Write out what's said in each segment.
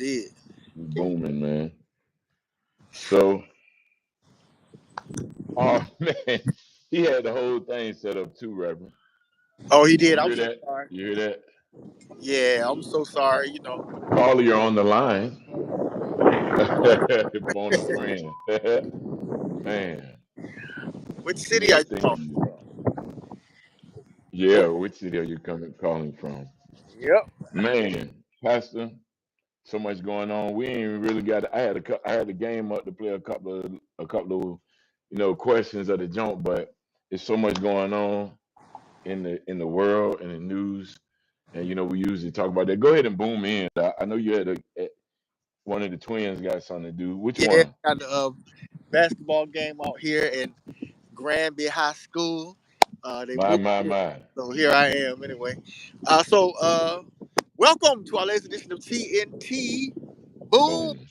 did. Booming, man. So, oh man, he had the whole thing set up too, Reverend. Oh, he did. You I'm hear so that? sorry. You hear that? Yeah, I'm so sorry. Caller, you're on the line. Phone a friend. Man, Which see city are you everything from? you. Yeah, which city are you coming calling from? Yep. Man, Pastor, so much going on. We ain't really got. I had a game up to play a couple of questions of the jump, but it's so much going on in the world and the news, and we usually talk about that. Go ahead and boom in. I know you had one of the twins got something to do. Which Yeah, one? got the basketball game out here in Granby High School. They My moved my here, my. so here I am anyway. Welcome to our latest edition of TNT. Boom! Boom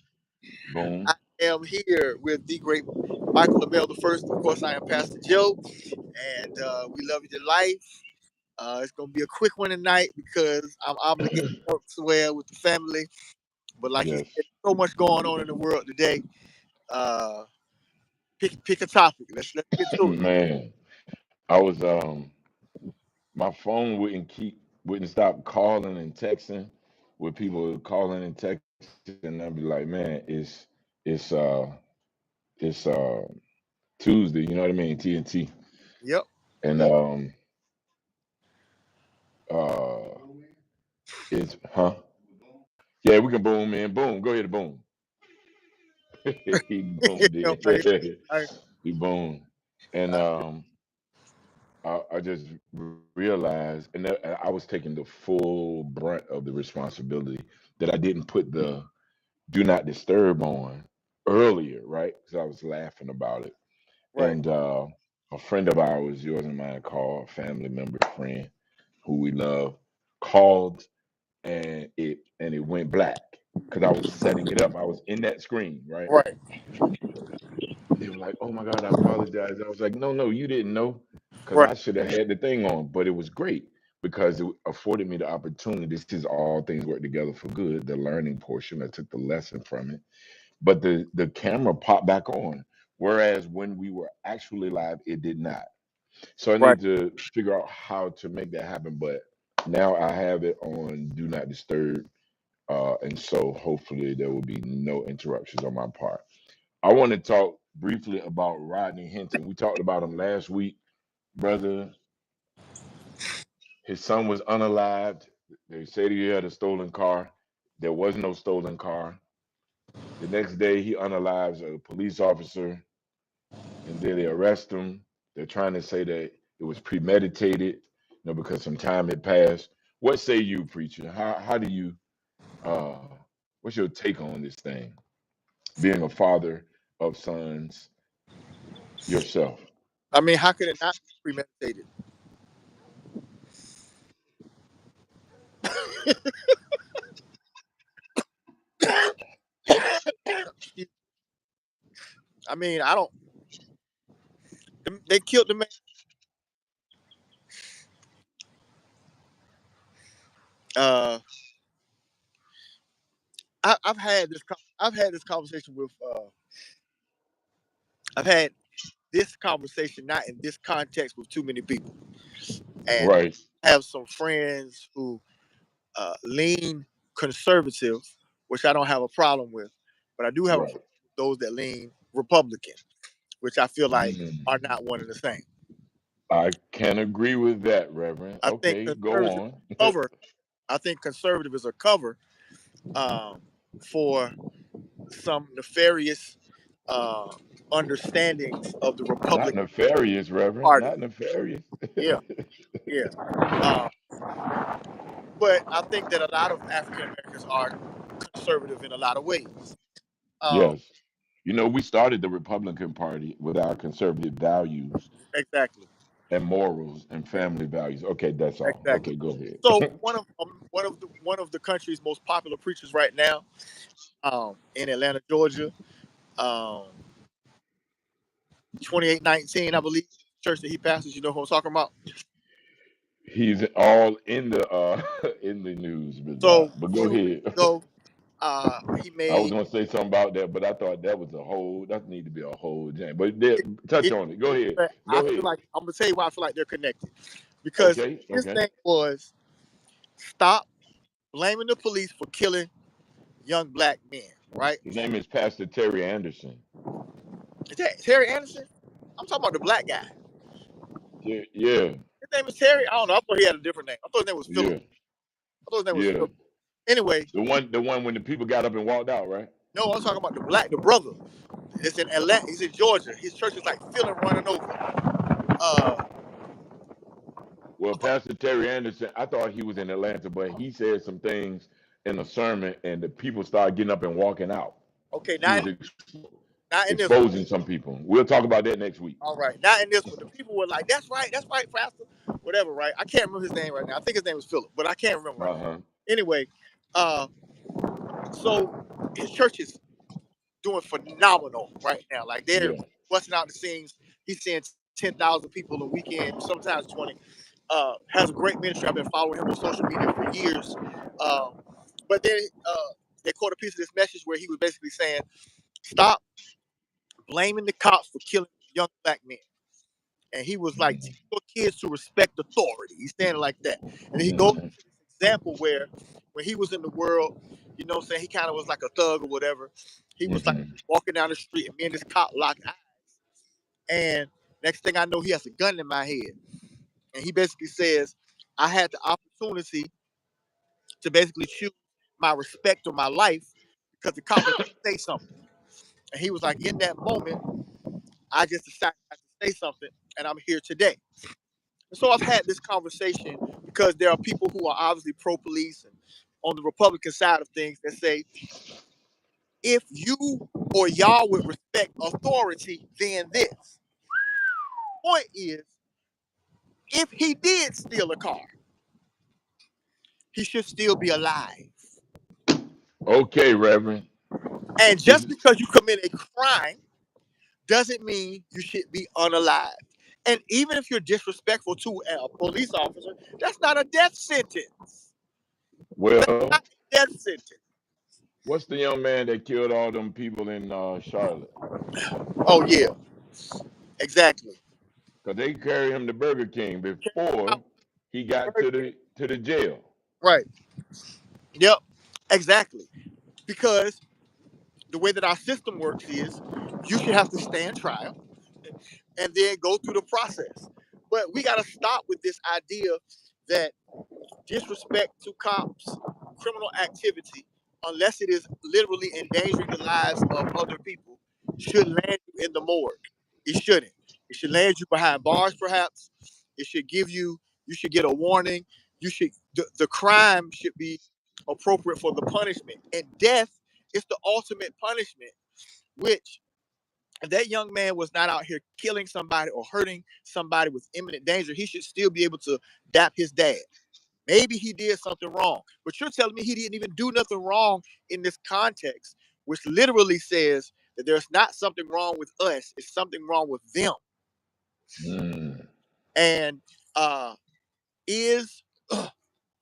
boom. I am here with the great Michael LaBelle the first. Of course, I am Pastor Joe, and we love you to life. It's gonna be a quick one tonight because I'm obligated to work as well with the family. But like he Yes, said, so much going on in the world today. Uh, pick a topic. Let's get to it. man. I was my phone wouldn't stop calling and texting with people calling and texting, and I'd be like, man, it's it's Tuesday, you know what I mean? TNT. Yep. And uh it's yeah, we can boom in. Boom. Go ahead, boom. He boomed Yep, I- it. I- He boomed. And I just realized, and I was taking the full brunt of the responsibility that I didn't put the do not disturb on earlier, right? Because I was laughing about it. right. And a friend of ours, yours and mine, called, family member, friend, who we love, called, and it went black because I was setting it up. I was in that screen, right? Right. They were like, "Oh my God, I apologize." I was like, "No, no, you didn't know, because Right. I should have had the thing on." But it was great because it afforded me the opportunity. This is all things work together for good. The learning portion, I took the lesson from it, but the camera popped back on. Whereas when we were actually live, it did not. So I Right. need to figure out how to make that happen. But now I have it on Do Not Disturb, and so hopefully there will be no interruptions on my part. I want to talk briefly about Rodney Hinton. We talked about him last week, brother. His son was unalived. They said he had a stolen car. There was no stolen car. The next day, he unalives a police officer, and then they arrest him. They're trying to say that it was premeditated, because some time had passed. What say you, preacher? How do you uh what's your take on this thing? Being a father of sons yourself. I mean, how could it not be premeditated? I mean, I don't. They killed the man. Uh, I've had this. I've had this conversation with. I've had this conversation not in this context with too many people, and Right, I have some friends who lean conservative, which I don't have a problem with, but I do have a right. problem with those that lean Republican, which I feel like Mm. are not one and the same. I can agree with that, Reverend. I think Okay, go conservative on. cover. I think conservative is a cover um, for some nefarious uh, understandings of the Not Republican nefarious, Reverend. Party. Not nefarious. Yeah, yeah. Uh, but I think that a lot of African Americans are conservative in a lot of ways. Um, Yes. We started the Republican Party with our conservative values exactly. and morals and Yeah, family values. Okay, that's all. exactly. Okay, go ahead. So one of the country's most popular preachers right now, in Atlanta, Georgia, um, 2819, I believe, church that he pastors. You know who I'm talking about. He's all in the in the news, but So but go a few weeks ahead. ago, He I was made gonna say something about that, but I thought that need to be a whole jam. But touch it, on it. Go ahead. but I Go feel ahead. like I'm gonna tell you why I feel like they're connected because Okay. his Okay. thing was stop blaming the police for killing young black men. Right? His name is Pastor Terry Anderson. Is that Terry Anderson? I'm talking about the black guy. Yeah. Yeah. His name is Terry. I don't know. I thought he had a different name. I thought his name was Philip. Yeah. I thought his name was Yeah. Philip. Anyway, The one when the people got up and walked out, right? no, I'm talking about the brother. It's in Atlanta. He's in Georgia. His church is like feeling running over. Uh, Well, Pastor Terry Anderson, I thought he was in Atlanta, but he said some things in a sermon, and the people started getting up and walking out. okay, He was not in this one. exposing some people. We'll talk about that next week. All right, not in this one. The people were like, that's right, Pastor, whatever, right? I can't remember his name right now. I think his name was Philip, but I can't remember right Uh now. huh. Anyway, uh, so his church is doing phenomenal right now. Like they're Yeah. busting out the scenes. He's seeing 10,000 people a weekend, sometimes 20. Has a great ministry. I've been following him on social media for years. But then they caught a piece of this message where he was basically saying, stop blaming the cops for killing young black men. And he was like, teach your kids to respect authority. He's saying it like that. And he goes Mm-hmm. into this example where when he was in the world, you know what I'm saying, he kind of was like a thug or whatever. He was like Mm-hmm. walking down the street and me and this cop locked eyes. And next thing I know, he has a gun in my head. And he basically says, I had the opportunity to basically choose my respect or my life because the cop was going to say something. And he was like, in that moment, I just decided not to say something, and I'm here today. And so I've had this conversation because there are people who are obviously pro-police and on the Republican side of things that say, if you or y'all would respect authority, then this. Point is, if he did steal a car, he should still be alive. Okay, Reverend. And This just is because you commit a crime doesn't mean you should be unalive. And even if you're disrespectful to a police officer, that's not a death sentence. well. Not a death sentence. What's the young man that killed all them people in Charlotte? Oh yeah, exactly. Because they carried him to Burger King before he got to the jail. Right. Yep. Exactly. Because the way that our system works is you should have to stand trial and then go through the process. But we got to stop with this idea that disrespect to cops, criminal activity, unless it is literally endangering the lives of other people, should land you in the morgue. It shouldn't. It should land you behind bars, perhaps. It should give you, you should get a warning. The crime should be appropriate for the punishment. And death is the ultimate punishment, which if that young man was not out here killing somebody or hurting somebody with imminent danger, he should still be able to dap his dad. Maybe he did something wrong, but you're telling me he didn't even do nothing wrong in this context, which literally says that there's not something wrong with us, it's something wrong with them. Mm. And uh, is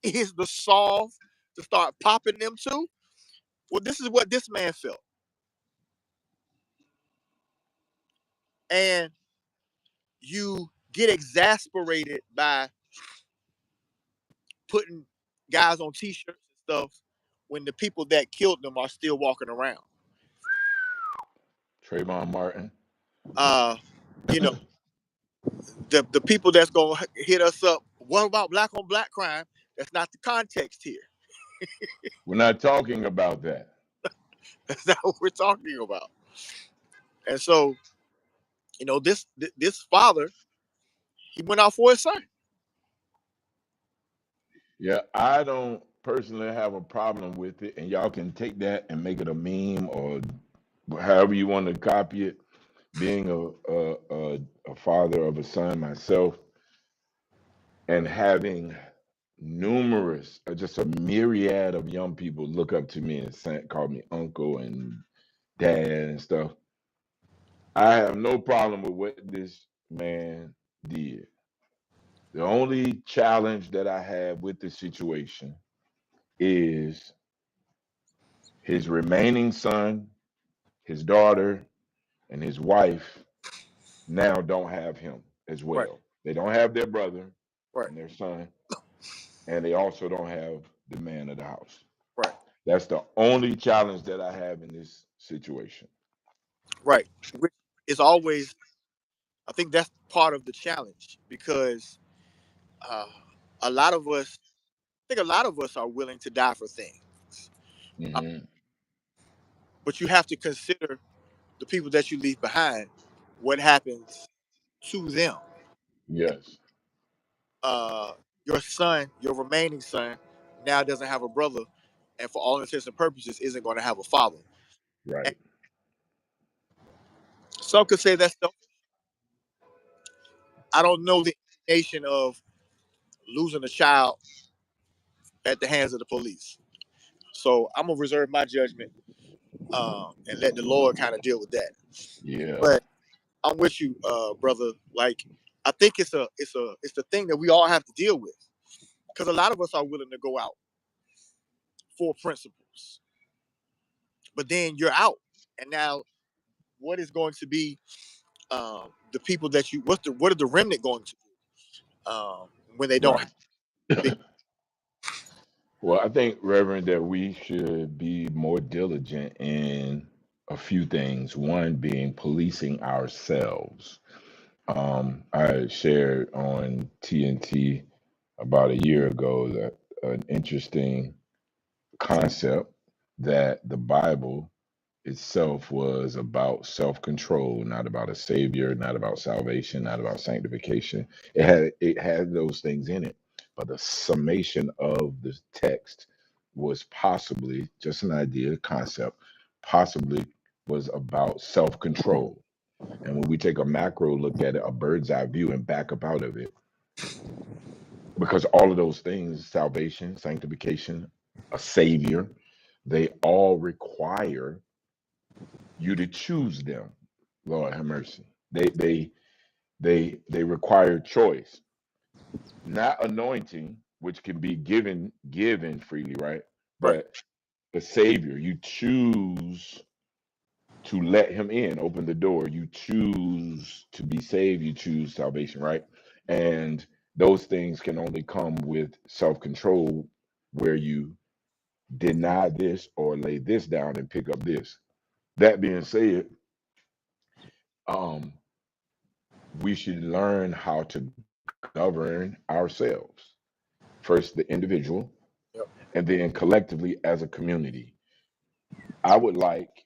is the solve to start popping them too? Well, this is what this man felt, and you get exasperated by putting guys on T-shirts and stuff when the people that killed them are still walking around. Trayvon Martin. Uh, you know, the people that's gonna hit us up. What about black on black crime? That's not the context here. We're not talking about that. That's not what we're talking about. And so, this father, he went out for his son. Yeah, I don't personally have a problem with it, and y'all can take that and make it a meme or however you want to copy it. Being a father of a son myself, and having numerous, just a myriad of young people look up to me and call me uncle and dad and stuff. I have no problem with what this man did. The only challenge that I have with the situation is His remaining son, his daughter, and his wife now don't have him as Right. well. They don't have their brother Right. and their son, and they also don't have the man of the house. Right. That's the only challenge that I have in this situation. Right. Which is always, I think that's part of the challenge because uh, a lot of us, I think a lot of us are willing to die for things, uh, Hmm. but you have to consider the people that you leave behind. What happens to them? Yes, Uh, your son, your remaining son, now doesn't have a brother, and for all intents and purposes, isn't going to have a father. And right. some could say that's selfish. I don't know the nation of losing a child at the hands of the police. So I'm gonna reserve my judgment and let the Lord kind of deal with that. Yeah. But I'm with you, brother. Like I think it's the thing that we all have to deal with because a lot of us are willing to go out for principles, but then you're out, and now what is going to be the people that you what are the remnant going to do when they don't have Right. big Well, I think, Reverend, that we should be more diligent in a few things. One being policing ourselves. I shared on TNT about a year ago that an interesting concept that the Bible itself was about self-control, not about a savior, not about salvation, not about sanctification. It had those things in it, but the summation of the text was possibly just an idea, concept, possibly was about self-control. And when we take a macro look at it, a bird's eye view, and back up out of it, because all of those things, salvation, sanctification, a savior, they all require you to choose them. Lord have mercy. They require choice, not anointing, which can be given freely, right? right, But the Savior, you choose to let Him in, open the door. You choose to be saved. You choose salvation, right? And those things can only come with self control, where you deny this or lay this down and pick up this. That being said, um, we should learn how to govern ourselves. First, the individual, yep, and then collectively as a community. I would like,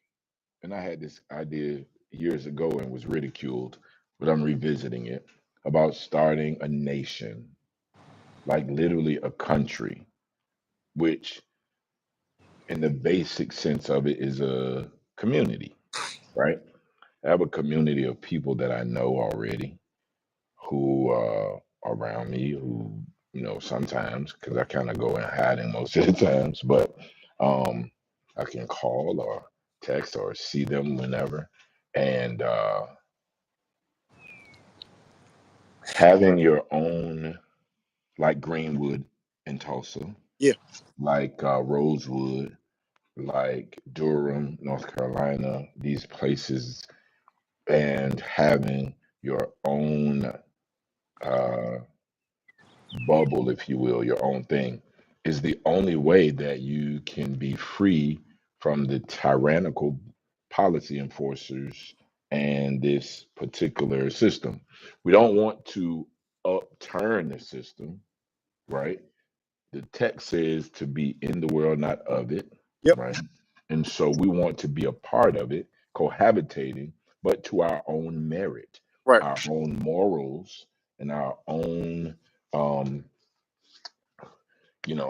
and I had this idea years ago and was ridiculed, but I'm revisiting it, about starting a nation, like literally a country, which in the basic sense of it is a community, right? I have a community of people that I know already who around me who sometimes because I kind of go in hiding most of the times, but um, I can call or text or see them whenever, and having your own like Greenwood in Tulsa, yeah, like Rosewood, like Durham, North Carolina, these places, and having your own uh, bubble, if you will, your own thing, is the only way that you can be free from the tyrannical policy enforcers and this particular system. We don't want to upturn the system, right? The text says to be in the world, not of it, yep, right? And so we want to be a part of it, cohabitating, but to our own merit, right. our own morals, and our own um,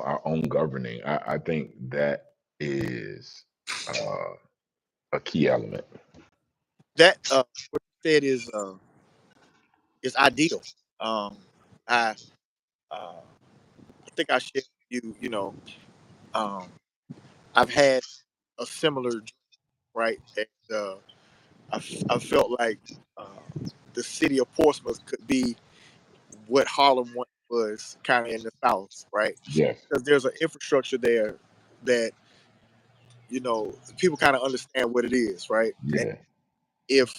our own governing. I think that is a key element. That what you said is ideal. Um, I uh, I think I shared with you. Um, I've had a similar dream, right, and I felt like uh, the city of Portsmouth could be what Harlem once was, kind of in the South, right? Yes. Because there's an infrastructure there that people kind of understand what it is, right? And Yeah. if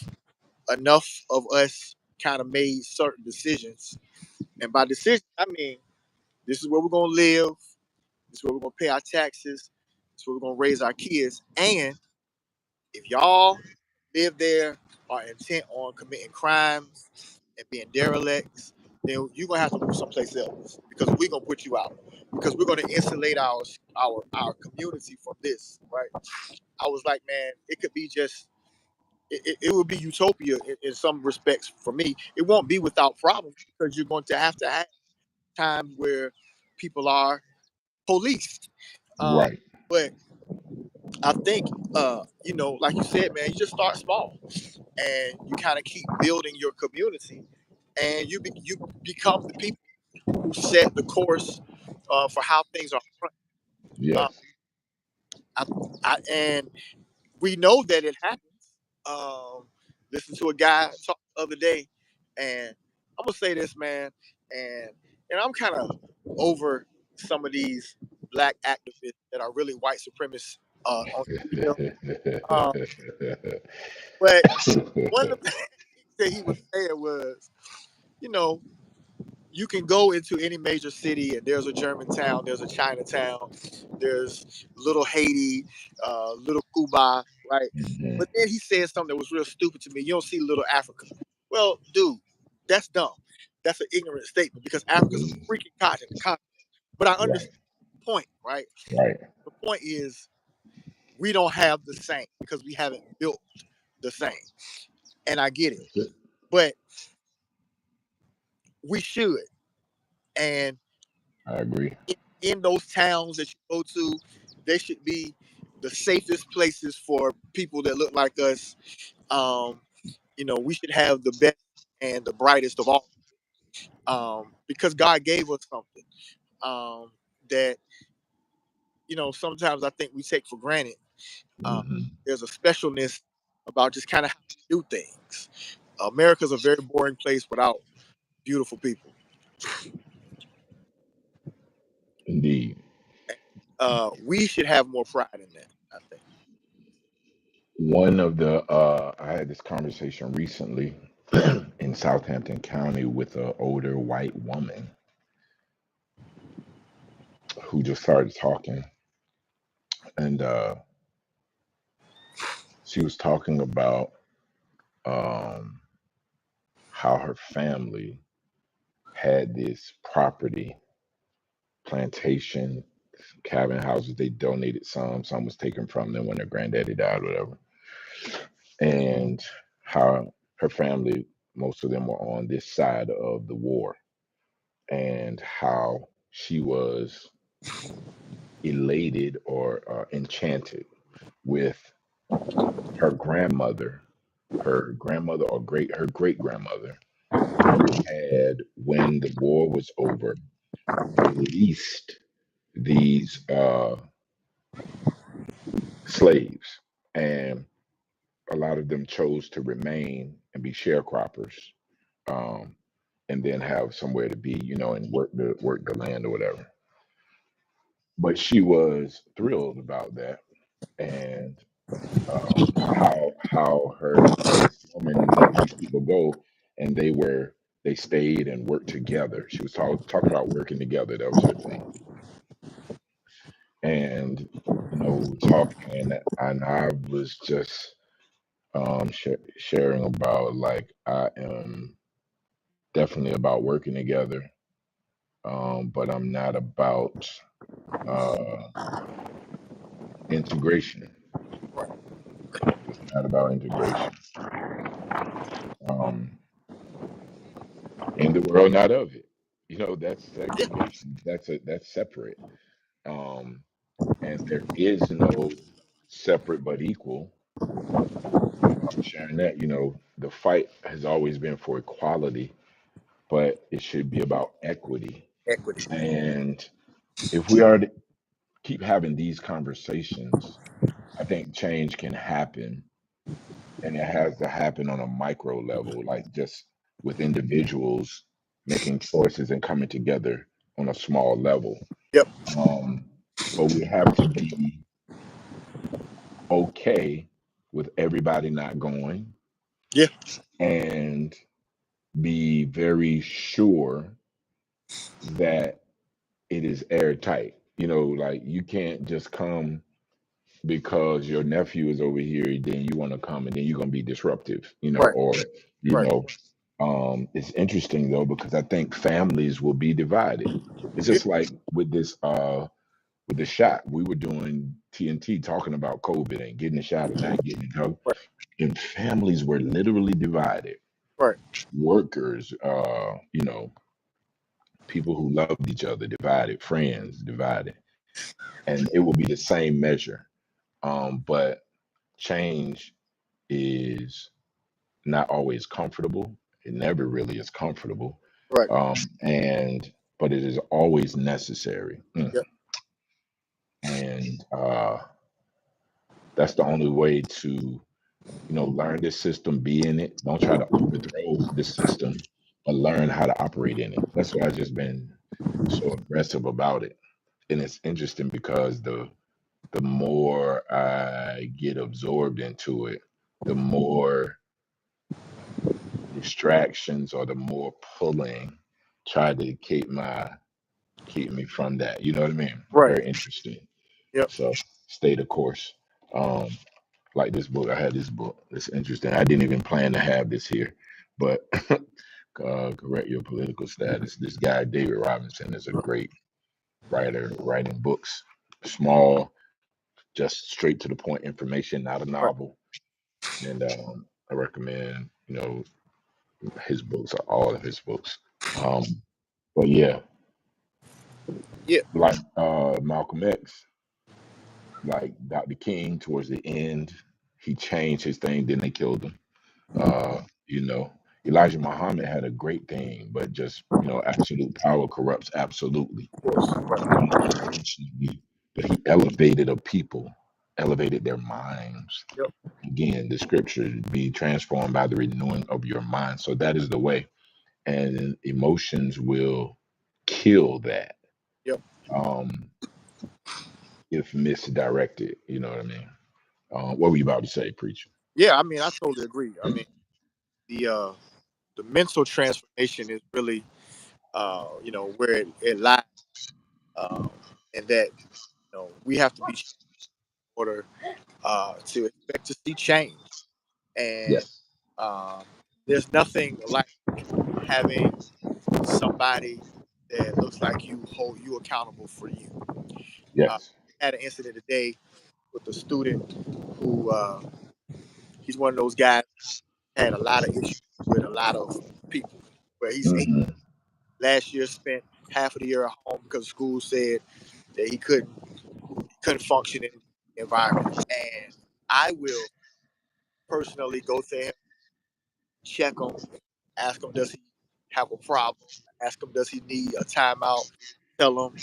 enough of us kind of made certain decisions, and by decision I mean this is where we're gonna live, this is where we're gonna pay our taxes, this is where we're gonna raise our kids, and if y'all live there, are intent on committing crimes and being derelicts, then you're gonna have to move someplace else because we're gonna put you out because we're gonna insulate our community from this, right? I was like, man, it could be just it would be utopia in some respects for me. It won't be without problems because you're going to have times where people are policed. Uh, Right. but I think, like you said, man, you just start small and you kind of keep building your community, and you become the people who set the course for how things are run. Uh, Yes. I, and we know that it happens. Um, Listened to a guy talk the other day, and I'm gonna say this, man, and I'm kind of over some of these black activists that are really white supremacists on the uh, but one of the things that he was saying was, you know, you can go into any major city and there's a Germantown, there's a Chinatown, there's little Haiti, little Cuba, right? Mhm. But then he said something that was real stupid to me. You don't see little Africa. Well, dude, that's dumb. That's an ignorant statement because Africa's a freaking continent. But I Right. understand the point, right? Right. The point is we don't have the same because we haven't built the same. And I get it. That's it. But we should. And I agree. in those towns that you go to, they should be the safest places for people that look like us. Um, we should have the best and the brightest of all, because God gave us something that sometimes I think we take for granted. Um, Hmm. there's a specialness about just kind of how we do things. America's a very boring place without beautiful people. Indeed. We should have more pride in that, I think. One of the I had this conversation recently in Southampton County with an older white woman who just started talking, and she was talking about um, how her family had this property, plantation, cabin houses. They donated some was taken from them when their granddaddy died, whatever, and how her family, most of them were on this side of the war, and how she was elated or enchanted with her grandmother or her great grandmother, who had, when the war was over, released these slaves, and a lot of them chose to remain and be sharecroppers, um, and then have somewhere to be, and work the land or whatever. But she was thrilled about that, and how this woman let these people go, and they stayed and worked together. She was talking about working together. That was her thing. And we were talking, and I was just sharing about, like, I am definitely about working together, but I'm not about uh, integration. It's not about integration. Um, in the world, not of it. That's Yeah, segregation. That's separate. Um, and there is no separate but equal. I'm sharing that. The fight has always been for equality, but it should be about equity. equity. And if we are to keep having these conversations, I think change can happen, and it has to happen on a micro level, like just with individuals making choices and coming together on a small level. Yep. Um, but we have to be okay with everybody not going, Yeah. and be very sure that it is airtight. You know, like you can't just come because your nephew is over here, then you want to come and then you're gonna be disruptive, you know, Right. or you Right. know, it's interesting though because I think families will be divided. It's Yeah. just like with the shot. We were doing TNT talking about COVID and getting the shot or not getting it, Right. and families were literally divided. Right. Workers, you know, people who loved each other divided, friends divided, and it will be the same measure. But change is not always comfortable. It never really is comfortable. Right. And but it is always necessary. Yeah. And that's the only way to, learn this system, be in it. Don't try to overthrow the system, but learn how to operate in it. That's why I've just been so aggressive about it. And it's interesting because the more I get absorbed into it, the more distractions or the more pulling try to keep me from that. You know what I mean? Right. Very interesting. Yep. So stay the course. Um, like this book, I had this book. It's interesting. I didn't even plan to have this here, but correct your political status. This guy David Robinson is a great writer, writing books, small, just straight to the point information, not a Right. novel. And I recommend, his books, or all of his books. Um, but yeah, Yeah. like Malcolm X, like Dr. King, towards the end, he changed his thing. Then they killed him. You know, Elijah Muhammad had a great thing, but just absolute power corrupts absolutely. Of course. Unfortunately, but he elevated a people, elevated their minds. Yep. Again, the scripture be transformed by the renewing of your mind. So that is the way, and emotions will kill that Yep. um, if misdirected. You know what I mean? What were you about to say, preacher? Yeah. I mean, I totally agree. I mean, the mental transformation is really where it lies, um, and that we have to be in order to expect to see change. And Yes. um, there's nothing like having somebody that looks like you hold you accountable for you. Uh, Yes. had an incident today with a student who he's one of those guys had a lot of issues with a lot of people. But he Hmm. last year spent half of the year at home because school said that he couldn't function in the environment. And I will personally go to him, check him, ask him does he have a problem, ask him does he need a timeout, tell him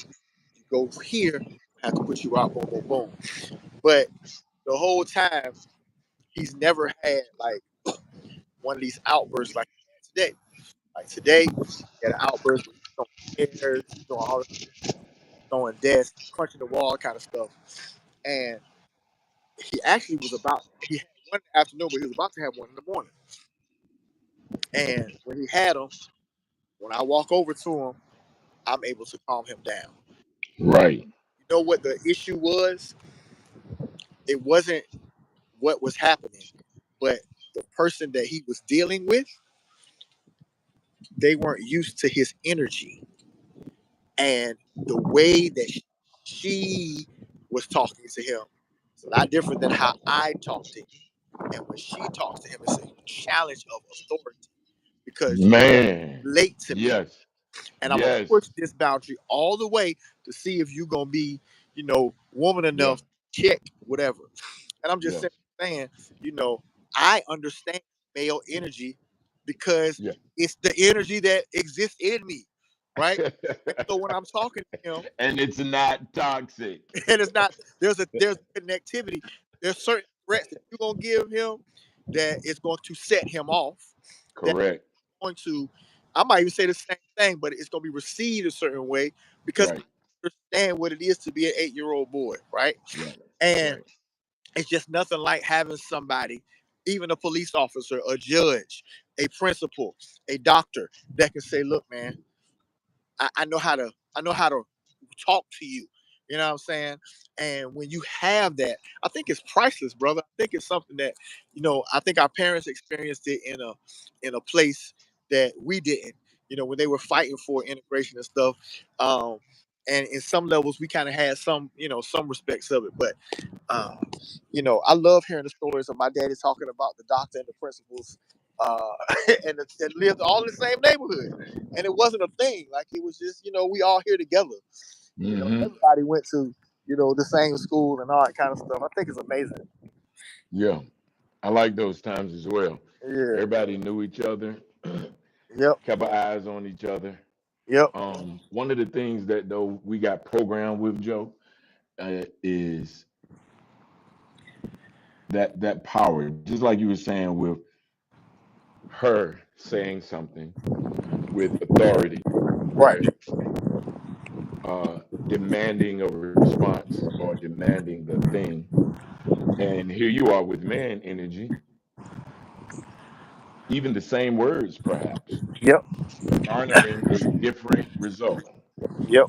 you go here, I have to put you out, boom, boom, boom. But the whole time he's never had like one of these outbursts like he had today. Like today, he had an outburst with throwing chairs, throwing all throwing desks, crunching the wall, kind of stuff. And he actually was about he had one in the afternoon, but he was about to have one in the morning. And when he had them, when I walk over to him, I'm able to calm him down. Right. You know what the issue was? It wasn't what was happening, but the person that he was dealing with, they weren't used to his energy and the way that she was talking to him. It's a lot different than how I talk to him. And when she talks to him, it's a challenge of authority because you Man. relate to me Yes. and I'm gonna Yes. push this boundary all the way to see if you're gonna be, woman Yeah. enough to check whatever. And I'm just Yes. saying, you know, I understand male energy because Yeah. it's the energy that exists in me, right? And so when I'm talking to him, And it's not toxic. and it's not there's a connectivity. There's certain threats that you're gonna give him that is going to set him off. That Correct. going to I might even say the same thing, but it's gonna be received a certain way because Right. I understand what it is to be an 8-year-old boy, right? Right. And Right. It's just nothing like having somebody, even a police officer, a judge, a principal, a doctor, that can say, "Look, man, I know how to talk to you." You know what I'm saying? And when you have that, I think it's priceless, brother. I think it's something that, I think our parents experienced it in a place that we didn't. When they were fighting for integration and stuff. Um, and in some levels, we kind of had some respects of it. But I love hearing the stories of my daddy talking about the doctor and the principals, uh, and lived all in the same neighborhood. And it wasn't a thing. Like, it was just, we all here together. Hmm. Everybody went to, the same school and all that kind of stuff. I think it's amazing. Yeah, I like those times as well. Yeah. Everybody knew each other, Yep. kept our eyes on each other. Yep. One of the things that though we got programmed with, Joe, is that power. Just like you were saying with her saying something with authority, Right. right? Demanding a response or demanding the thing. And here you are with man energy, even the same words, perhaps, Yep. garnering a different result. Yep.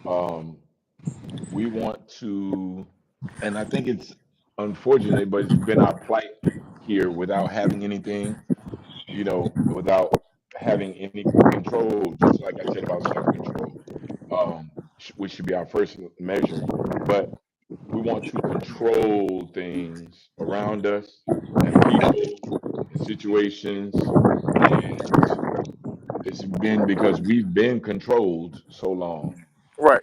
Um, we want to, and I think it's unfortunate, but it's been our plight here without having anything, without having any control, just like I said about self control, which should be our first measure. But we want to control things around us and people and situations. And it's been because we've been controlled so long Right.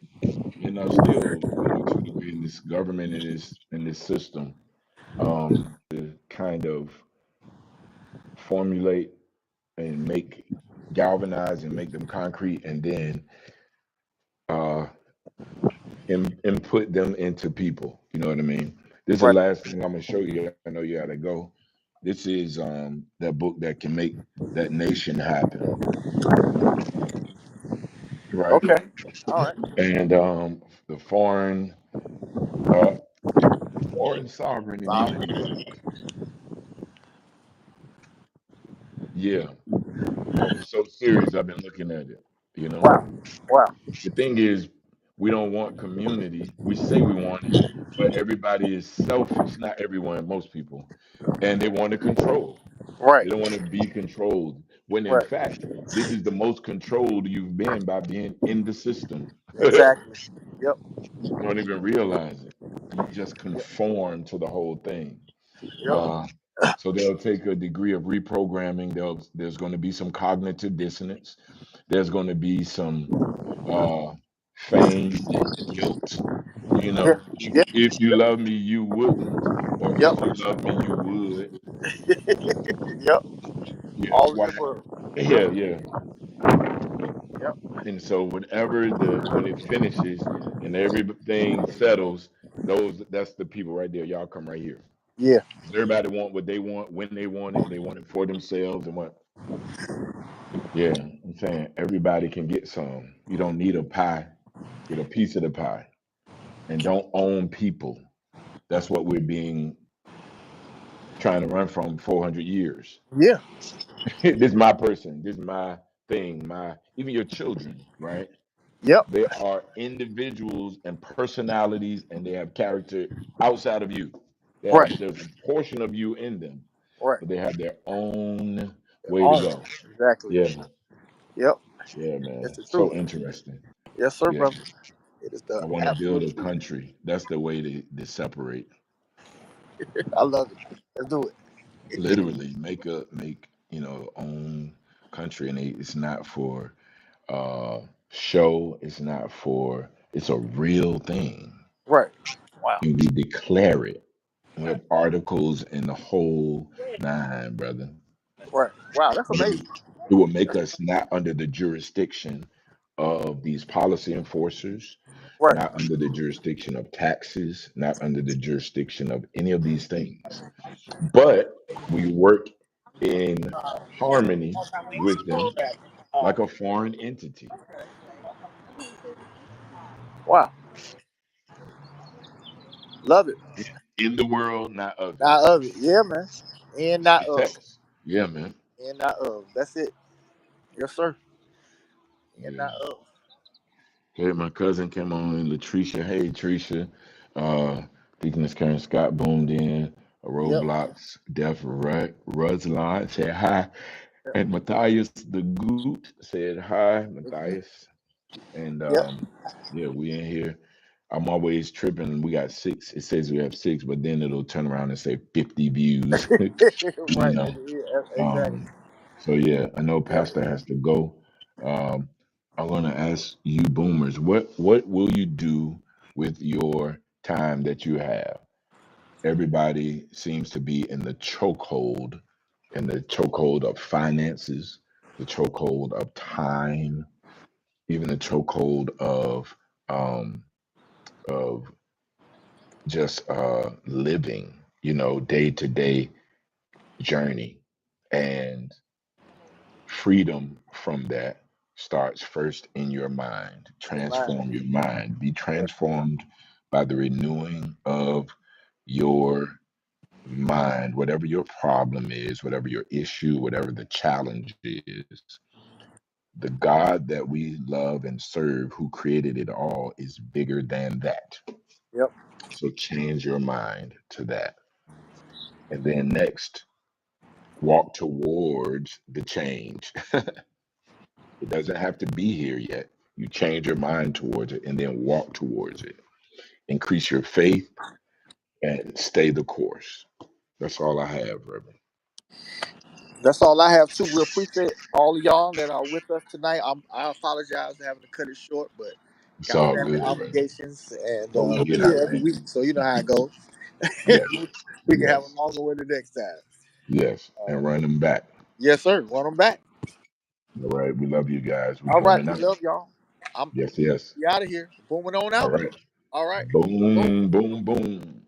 and are still, to a degree in this government and this system, to kind of formulate and make galvanize and make them concrete and then uh input them into people. You know what I mean? This is the Right. last thing I'm gonna show you. I know you gotta go. This is that book that can make that nation happen, right? Okay. All right. And the uh foreign sovereignty. Yeah, it's so serious. I've been looking at it. You know, Wow. Wow. the thing is, we don't want community. We say we want it, but everybody is selfish. Not everyone, most people, and they want to control. Right. They don't want to be controlled. When in Right. fact, this is the most controlled you've been by being in the system. You Exactly. Yep. don't even realize it. You just Yep. conform to the whole thing. Yep. Uh, so they'll take a degree of reprogramming. There's going to be some cognitive dissonance. There's going to be some uh, feigned guilt. Yeah. Yeah. If you love me, you wouldn't, or Yep. if you love me, you would. Yep. Yeah, All of the why? above. Yeah, yeah. Yep. And so whenever when it finishes and everything settles, that's the people right there. Y'all come right here. Yeah. 'Cause everybody want what they want when they want it. They want it for themselves and what. Yeah, I'm saying everybody can get some. You don't need a pie. Get a piece of the pie, and don't own people. That's what we're being trying to run from 400 years. Yeah. This is my person. This is my thing. My even your children, right? Yep. They are individuals and personalities, and they have character outside of you. Right. There's a portion of you in them, Right. but they have their own They're way to on. go. Exactly. Yeah, Yep. yeah, It's man. the So truth. interesting. Yes, sir, Yeah, brother. It is the I want to build absolute a truth. country. That's the way to separate. I love it. Let's do it. Literally, make own country, and it's not for uh show. It's not for. It's a real thing. Right. Wow. And we declare it. We have articles and the whole nine, brother. Right. Wow. That's But amazing. it will make us not under the jurisdiction of these policy enforcers, Right. not under the jurisdiction of taxes, not under the jurisdiction of any of these things. But we work in harmony with them like a foreign entity. Wow. Love it. In the world, not of it. Not of it. Yeah, man. And That's not the of. text. Yeah, man. And not of. That's it. Yes, sir. And Yeah. not of. Hey, my cousin came on, Latricia. Hey, Tricia. Uh, Deaconess Karen Scott boomed in. Yep. Roblox, Def Ruzlon said hi. And Matthias the Goot said hi, Matthias. And Yep. yeah, we in here. I'm always tripping. We got six. It says we have six, but then it'll turn around and say 50 views. You Right. know. Yeah, exactly. Um, so yeah, I know Yeah. Pastor has to go. Um, I'm gonna ask you boomers, what will you do with your time that you have? Everybody seems to be in the chokehold of finances, the chokehold of time, even the chokehold um of just living, day to day journey. And freedom from that starts first in your mind. Your mind. Transform your mind. Be Yep. transformed by the renewing of your mind, whatever your problem is, whatever your issue, whatever the challenge is. The God that we love and serve, who created it all, is bigger than that. Yep. So change your mind to that. And then next, walk towards the change. It doesn't have to be here yet. You change your mind towards it and then walk towards it. Increase your faith and stay the course. That's all I have, Reverend. That's all I have too. We appreciate all of y'all that are with us tonight. I apologize for having to cut it short, but It's got all family good, Reverend. obligations, and But we we'll get be our here every thanks. week, so you know how it goes. Yes, We can have a yes, longer one the next time. yes. And run them back. Yes, sir. Want them back. All right. We love you guys. We All right. booming We out. love y'all. I'm Yes, yes. be out of here. Booming on All out. right. All right. Boom. Boom, boom, boom.